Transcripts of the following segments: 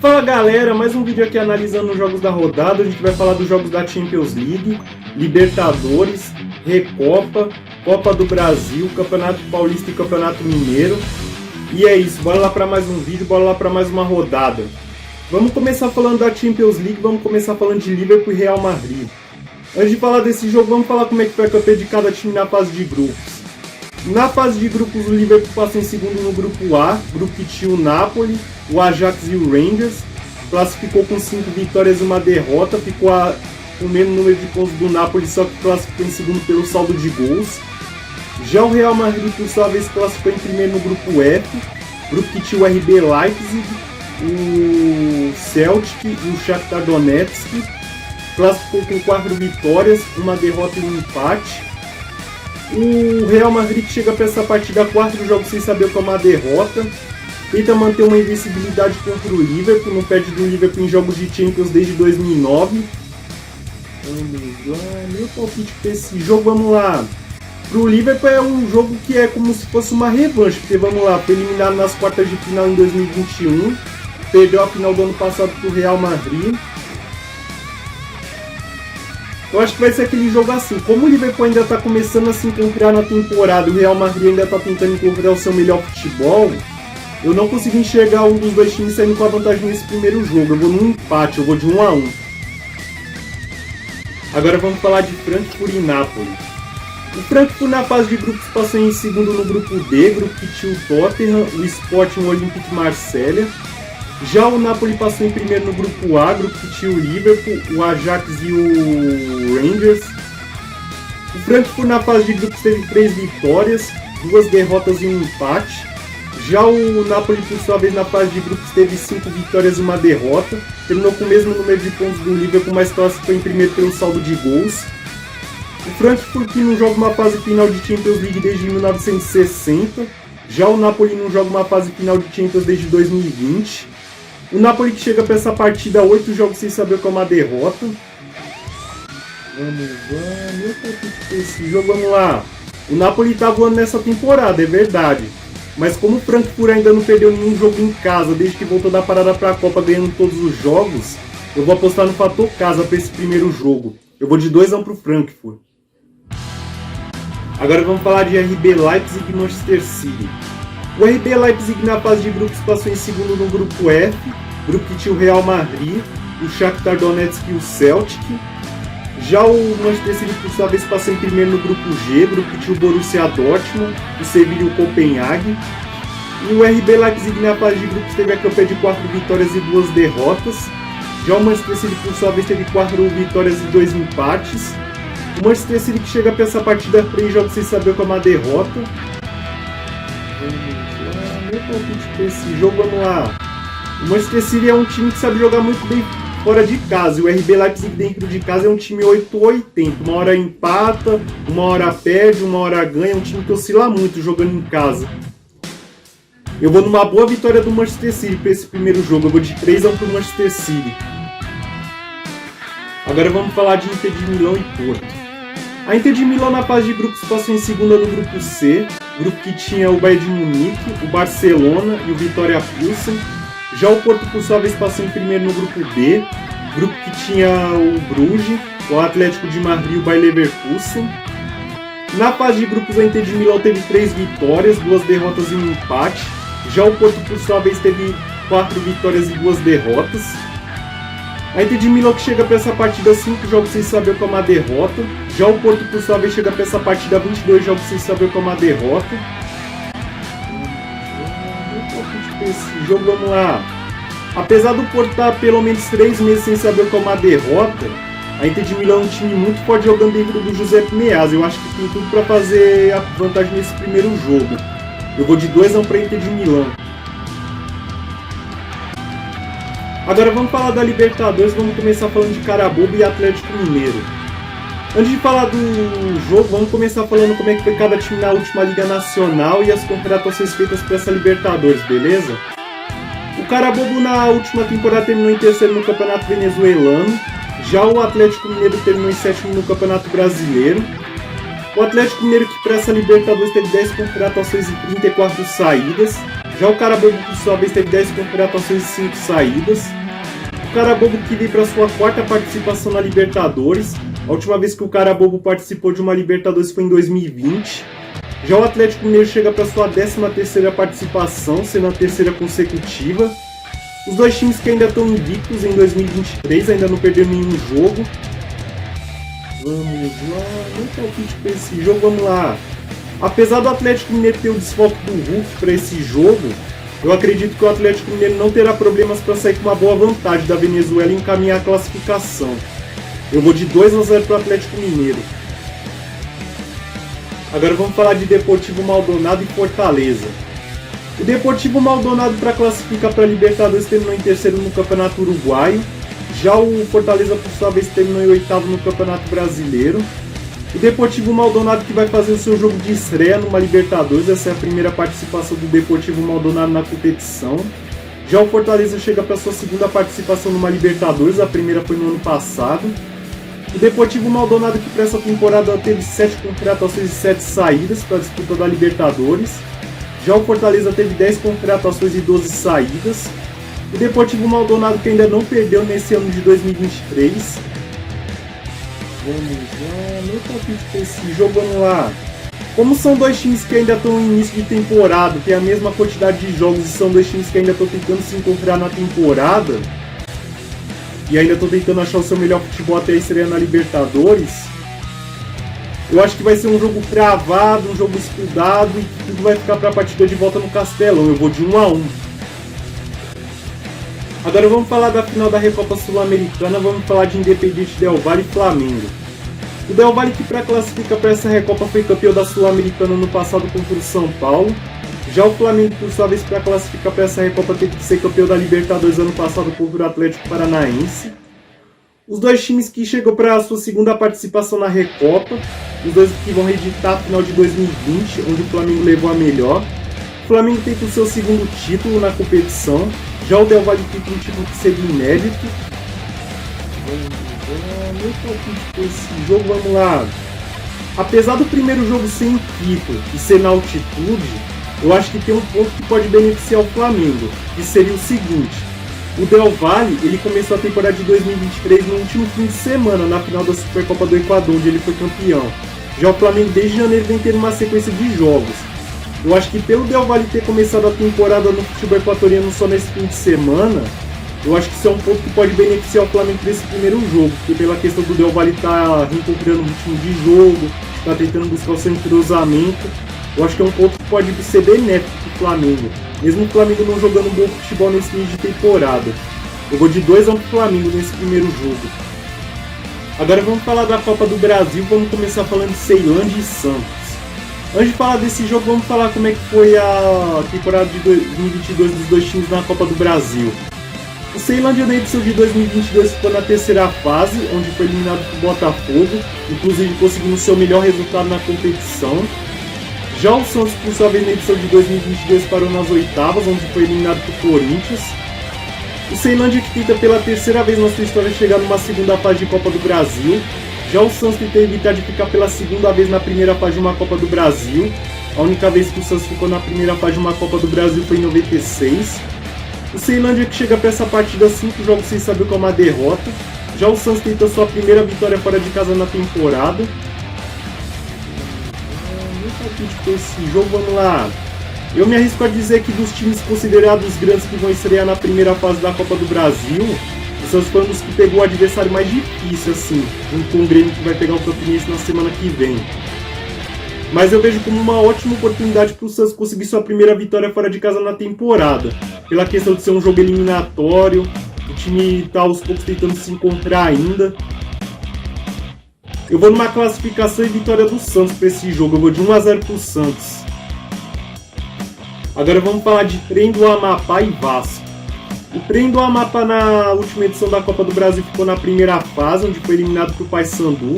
Fala galera, mais um vídeo aqui analisando os jogos da rodada. A gente vai falar dos jogos da Champions League, Libertadores, Recopa, Copa do Brasil, Campeonato Paulista e Campeonato Mineiro. E é isso, bora lá para mais um vídeo, bora lá para mais uma rodada. Vamos começar falando da Champions League, vamos começar falando de Liverpool e Real Madrid. Antes de falar desse jogo, vamos falar como é que foi a campanha de cada time na fase de grupos. Na fase de grupos, o Liverpool passou em segundo no grupo A, grupo que tinha o Napoli, o Ajax e o Rangers. Classificou com 5 vitórias e uma derrota, ficou com o mesmo número de pontos do Napoli, só que classificou em segundo pelo saldo de gols. Já o Real Madrid, por sua vez, classificou em primeiro no grupo F, grupo que tinha o RB Leipzig, o Celtic e o Shakhtar Donetsk. Classificou com 4 vitórias, uma derrota e um empate. O Real Madrid chega para essa partida 4 jogos sem saber o que é uma derrota. Tenta manter uma invencibilidade contra o Liverpool, não perde do Liverpool em jogos de Champions desde 2009. Meu palpite para esse jogo, vamos lá. Para o Liverpool é um jogo que é como se fosse uma revanche, porque vamos lá, foi eliminado nas quartas de final em 2021, perdeu a final do ano passado para o Real Madrid. Eu acho que vai ser aquele jogo assim, como o Liverpool ainda está começando a se encontrar na temporada e o Real Madrid ainda está tentando encontrar o seu melhor futebol, eu não consigo enxergar um dos dois times saindo com a vantagem nesse primeiro jogo. Eu vou num empate, eu vou de 1-1. Agora vamos falar de Frankfurt e Napoli. O Frankfurt na fase de grupos passou em segundo no grupo D, grupo que tinha o Tottenham, o Sporting e o Olympique Marselha. Já o Napoli passou em primeiro no grupo A, grupo que tinha o Liverpool, o Ajax e o Rangers. O Frankfurt na fase de grupos teve 3 vitórias, 2 derrotas e um empate. Já o Napoli, por sua vez, na fase de grupos teve 5 vitórias e uma derrota. Terminou com o mesmo número de pontos do Liverpool, mas classificou em primeiro pelo saldo de gols. O Frankfurt que não joga uma fase final de Champions League desde 1960. Já o Napoli não joga uma fase final de Champions desde 2020. O Napoli que chega para essa partida 8 jogos sem saber o que é uma derrota. Vamos lá, meu palpite para esse jogo, vamos lá. O Napoli tá voando nessa temporada, é verdade. Mas como o Frankfurt ainda não perdeu nenhum jogo em casa desde que voltou da parada para a Copa ganhando todos os jogos, eu vou apostar no fator casa para esse primeiro jogo. Eu vou de 2-1 para o Frankfurt. Agora vamos falar de RB Leipzig e Manchester City. O RB Leipzig na fase de grupos passou em segundo no grupo F, grupo que tinha o Real Madrid, o Shakhtar Donetsk e o Celtic. Já o Manchester City, por sua vez, passou em primeiro no grupo G, grupo que tinha o Borussia Dortmund, o Sevilla e o Copenhague. E o RB Leipzig na fase de grupos teve a campanha de 4 vitórias e 2 derrotas. Já o Manchester City, por sua vez, teve 4 vitórias e 2 empates. O Manchester City que chega para essa partida 3 jogos sem saber como uma derrota. Meu palpite para esse jogo, vamos lá. O Manchester City é um time que sabe jogar muito bem fora de casa, e o RB Leipzig dentro de casa é um time 8-80, uma hora empata, uma hora perde, uma hora ganha, é um time que oscila muito jogando em casa. Eu vou numa boa vitória do Manchester City para esse primeiro jogo, eu vou de 3-1 para o Manchester City. Agora vamos falar de Inter de Milão e Porto. A Inter de Milão na fase de grupos passou em segunda no grupo C, grupo que tinha o Bayern de Munique, o Barcelona e o Vitória Pilsen. Já o Porto, por sua vez, passou em primeiro no grupo B, grupo que tinha o Bruges, o Atlético de Madrid e o Bayer Leverkusen. Na fase de grupos, a Inter de Milão teve 3 vitórias, 2 derrotas e um empate. Já o Porto, por sua vez, teve 4 vitórias e 2 derrotas. A Inter de Milão que chega para essa partida 5 jogos sem saber o que é uma derrota. Já o Porto, por sua vez, chega para essa partida 22 jogos sem saber o que é uma derrota. Esse jogo, vamos lá. Apesar do Porto estar pelo menos 3 meses sem saber o que é uma derrota, a Inter de Milão é um time muito forte jogando dentro do Giuseppe Meazza. Eu acho que tem tudo para fazer a vantagem nesse primeiro jogo. Eu vou de 2-1 para a Inter de Milão. Agora vamos falar da Libertadores, vamos começar falando de Carabobo e Atlético Mineiro. Antes de falar do jogo, vamos começar falando como é que foi cada time na última Liga Nacional e as contratações feitas para essa Libertadores, beleza? O Carabobo na última temporada terminou em terceiro no Campeonato Venezuelano, já o Atlético Mineiro terminou em sétimo no Campeonato Brasileiro. O Atlético Mineiro que para essa Libertadores teve 10 contratações e 34 saídas. Já o Carabobo, por sua vez, teve 10 contratações e 5 saídas. O Carabobo que veio para sua 4ª participação na Libertadores. A última vez que o Carabobo participou de uma Libertadores foi em 2020. Já o Atlético Mineiro chega para sua 13ª participação, sendo a 3ª consecutiva. Os dois times que ainda estão invictos em 2023, ainda não perderam nenhum jogo. Vamos lá, não palpite para esse jogo, vamos lá. Apesar do Atlético Mineiro ter o desfoque do Hulk para esse jogo, eu acredito que o Atlético Mineiro não terá problemas para sair com uma boa vantagem da Venezuela e encaminhar a classificação. Eu vou de 2-0 para o Atlético Mineiro. Agora vamos falar de Deportivo Maldonado e Fortaleza. O Deportivo Maldonado, para classificar para a Libertadores, terminou em 3º no Campeonato Uruguaio. Já o Fortaleza, por sua vez, terminou em 8º no Campeonato Brasileiro. O Deportivo Maldonado que vai fazer o seu jogo de estreia numa Libertadores. Essa é a primeira participação do Deportivo Maldonado na competição. Já o Fortaleza chega para sua 2ª participação numa Libertadores. A primeira foi no ano passado. O Deportivo Maldonado que para essa temporada teve 7 contratações e 7 saídas para a disputa da Libertadores. Já o Fortaleza teve 10 contratações e 12 saídas. O Deportivo Maldonado que ainda não perdeu nesse ano de 2023. Vamos lá, meu palpite para esse jogo, vamos lá. Como são dois times que ainda estão em início de temporada, tem a mesma quantidade de jogos e são dois times que ainda estão tentando se encontrar na temporada e ainda estão tentando achar o seu melhor futebol até a estreia na Libertadores, eu acho que vai ser um jogo cravado, um jogo estudado e que tudo vai ficar para a partida de volta no Castelão. Eu vou de 1-1. Agora vamos falar da final da Recopa Sul-Americana, vamos falar de Independiente Del Valle e Flamengo. O Del Valle que para classificar para essa Recopa foi campeão da Sul-Americana no passado contra o São Paulo. Já o Flamengo, por sua vez, para classificar para essa Recopa teve que ser campeão da Libertadores ano passado contra o Atlético Paranaense. Os dois times que chegam para a sua 2ª participação na Recopa, os dois que vão reeditar a final de 2020, onde o Flamengo levou a melhor. O Flamengo tem o seu 2º título na competição, já o Del Valle tem um título que seria inédito. Esse jogo, vamos lá. Apesar do primeiro jogo ser em Quito e ser na altitude, eu acho que tem um ponto que pode beneficiar o Flamengo, que seria o seguinte. O Del Valle, ele começou a temporada de 2023 no último fim de semana, na final da Supercopa do Equador, onde ele foi campeão. Já o Flamengo, desde janeiro, vem tendo uma sequência de jogos. Eu acho que pelo Del Valle ter começado a temporada no futebol equatoriano só nesse fim de semana, eu acho que isso é um ponto que pode beneficiar o Flamengo nesse primeiro jogo, porque pela questão do Del Valle estar reencontrando o ritmo de jogo, está tentando buscar o seu entrosamento, eu acho que é um ponto que pode ser benéfico para o Flamengo, mesmo o Flamengo não jogando um bom futebol nesse início de temporada. Eu vou de 2-1 para o Flamengo nesse primeiro jogo. Agora vamos falar da Copa do Brasil, vamos começar falando de Ceilândia e Santos. Antes de falar desse jogo, vamos falar como é que foi a temporada de 2022 dos dois times na Copa do Brasil. O Ceilândia na edição de 2022 ficou na 3ª fase, onde foi eliminado por Botafogo, inclusive conseguindo seu melhor resultado na competição. Já o Santos, por sua vez, na edição de 2022 parou nas 8º, onde foi eliminado por Corinthians. O Ceilândia que tenta pela 3ª vez na sua história chegar numa 2ª fase de Copa do Brasil. Já o Santos tenta evitar de ficar pela 2ª vez na primeira fase de uma Copa do Brasil. A única vez que o Santos ficou na primeira fase de uma Copa do Brasil foi em 96. O Ceilândia que chega para essa partida 5 jogos sem saber que é uma derrota. Já o Santos tenta sua primeira vitória fora de casa na temporada. Esse jogo, vamos lá. Eu me arrisco a dizer que dos times considerados grandes que vão estrear na primeira fase da Copa do Brasil, o Santos foi um dos que pegou o adversário mais difícil, assim, junto com o Grêmio que vai pegar o Campinense na semana que vem. Mas eu vejo como uma ótima oportunidade para o Santos conseguir sua primeira vitória fora de casa na temporada, pela questão de ser um jogo eliminatório, o time está aos poucos tentando se encontrar ainda. Eu vou numa classificação e vitória do Santos para esse jogo, eu vou de 1-0 para o Santos. Agora vamos falar de Trem do Amapá e Vasco. O Trem do Amapá na última edição da Copa do Brasil ficou na primeira fase, onde foi eliminado para o Paysandu.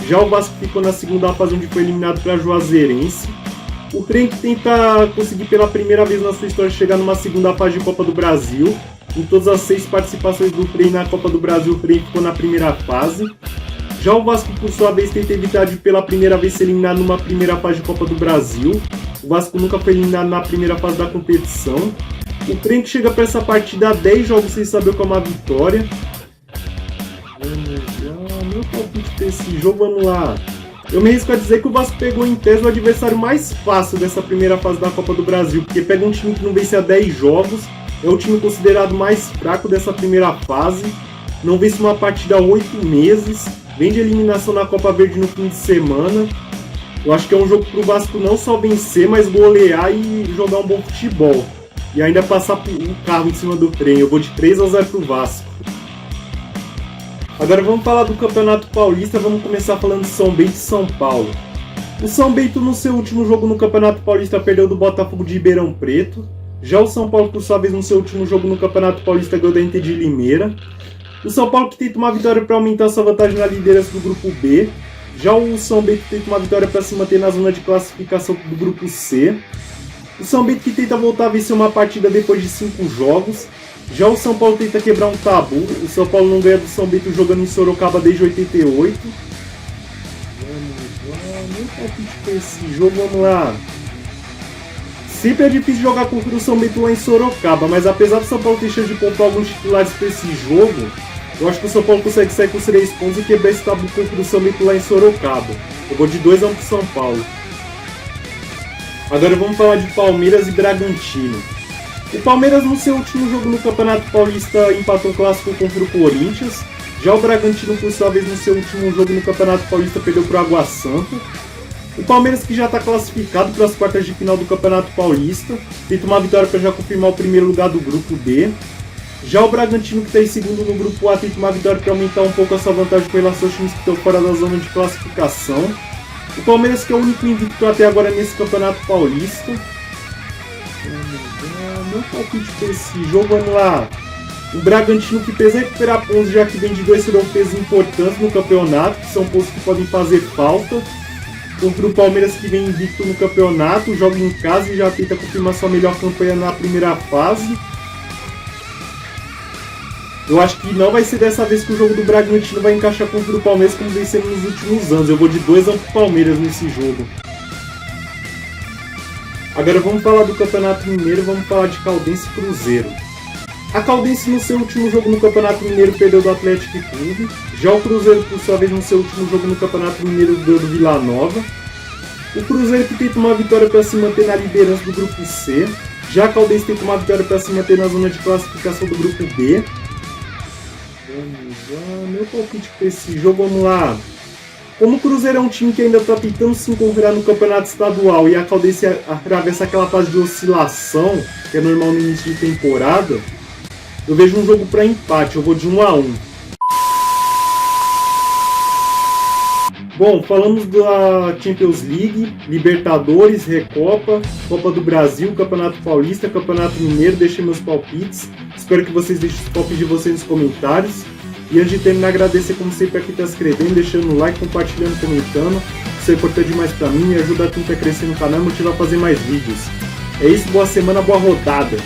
Já o Vasco ficou na 2ª fase, onde foi eliminado para a Juazeirense. O Trem que tenta conseguir pela primeira vez na sua história chegar numa 2ª fase de Copa do Brasil. Em todas as 6 participações do Trem na Copa do Brasil, o Trem ficou na primeira fase. Já o Vasco, por sua vez, tenta evitar de pela primeira vez ser eliminado numa primeira fase de Copa do Brasil. O Vasco nunca foi eliminado na primeira fase da competição. O trem que chega para essa partida há 10 jogos sem saber o que é uma vitória. Meu palpite para esse jogo, vamos lá. Eu me arrisco a dizer que o Vasco pegou em tese o adversário mais fácil dessa primeira fase da Copa do Brasil, porque pega um time que não vence há 10 jogos, é o time considerado mais fraco dessa primeira fase, não vence uma partida há 8 meses, vem de eliminação na Copa Verde no fim de semana. Eu acho que é um jogo pro Vasco não só vencer, mas golear e jogar um bom futebol. E ainda passar um carro em cima do trem. Eu vou de 3-0 pro Vasco. Agora vamos falar do Campeonato Paulista, vamos começar falando de São Bento e São Paulo. O São Bento no seu último jogo no Campeonato Paulista perdeu do Botafogo de Ribeirão Preto. Já o São Paulo, por sua vez, no seu último jogo no Campeonato Paulista ganhou da Inter de Limeira. O São Paulo que tenta uma vitória para aumentar sua vantagem na liderança do grupo B. Já o São Bento tenta uma vitória para se manter na zona de classificação do grupo C. O São Bento que tenta voltar a vencer uma partida depois de 5 jogos. Já o São Paulo tenta quebrar um tabu. O São Paulo não ganha do São Bento jogando em Sorocaba desde 88. Meu palpite para esse jogo, vamos lá. Sempre é difícil jogar contra o São Bento lá em Sorocaba, mas apesar do São Paulo ter chance de poupar alguns titulares para esse jogo, eu acho que o São Paulo consegue sair com os 3 pontos e quebrar esse tabu contra o São Bento lá em Sorocaba. Eu vou de 2-1 pro São Paulo. Agora vamos falar de Palmeiras e Bragantino. O Palmeiras no seu último jogo no Campeonato Paulista empatou um clássico contra o Corinthians. Já o Bragantino, por sua vez, no seu último jogo no Campeonato Paulista perdeu para o Água Santa. O Palmeiras que já está classificado para as quartas de final do Campeonato Paulista, tenta uma vitória para já confirmar o primeiro lugar do grupo D. Já o Bragantino que está em segundo no grupo A tenta uma vitória para aumentar um pouco a sua vantagem com relação aos times que estão fora da zona de classificação. O Palmeiras que é o único invicto até agora nesse Campeonato Paulista. Meu palpite para esse jogo, vamos lá. O Bragantino que precisa recuperar pontos, já que vem de 2 troféus importantes no campeonato, que são pontos que podem fazer falta. Contra o Palmeiras que vem invicto no campeonato, joga em casa e já tenta confirmar sua melhor campanha na primeira fase. Eu acho que não vai ser dessa vez que o jogo do Bragantino vai encaixar contra o Palmeiras como vencemos nos últimos anos. Eu vou de 2-1 pro Palmeiras nesse jogo. Agora vamos falar do Campeonato Mineiro, vamos falar de Caldense e Cruzeiro. A Caldense no seu último jogo no Campeonato Mineiro perdeu do Atlético Clube. Já o Cruzeiro, por sua vez, no seu último jogo no Campeonato Mineiro ganhou do Vila Nova. O Cruzeiro que tenta uma vitória para se manter na liderança do grupo C. Já a Caldense tenta uma vitória para se manter na zona de classificação do grupo B. Meu palpite para esse jogo, vamos lá. Como o Cruzeiro é um time que ainda está tentando se encontrar no campeonato estadual e a Caldense atravessa aquela fase de oscilação, que é normal no início de temporada, eu vejo um jogo para empate, eu vou de 1-1. Bom, falamos da Champions League, Libertadores, Recopa, Copa do Brasil, Campeonato Paulista, Campeonato Mineiro, deixem meus palpites. Espero que vocês deixem os palpites de vocês nos comentários. E antes de terminar, agradecer como sempre a quem está se inscrevendo, deixando o like, compartilhando, comentando. Isso é importante demais para mim e ajuda a gente a crescer no canal e motivar a fazer mais vídeos. É isso, boa semana, boa rodada!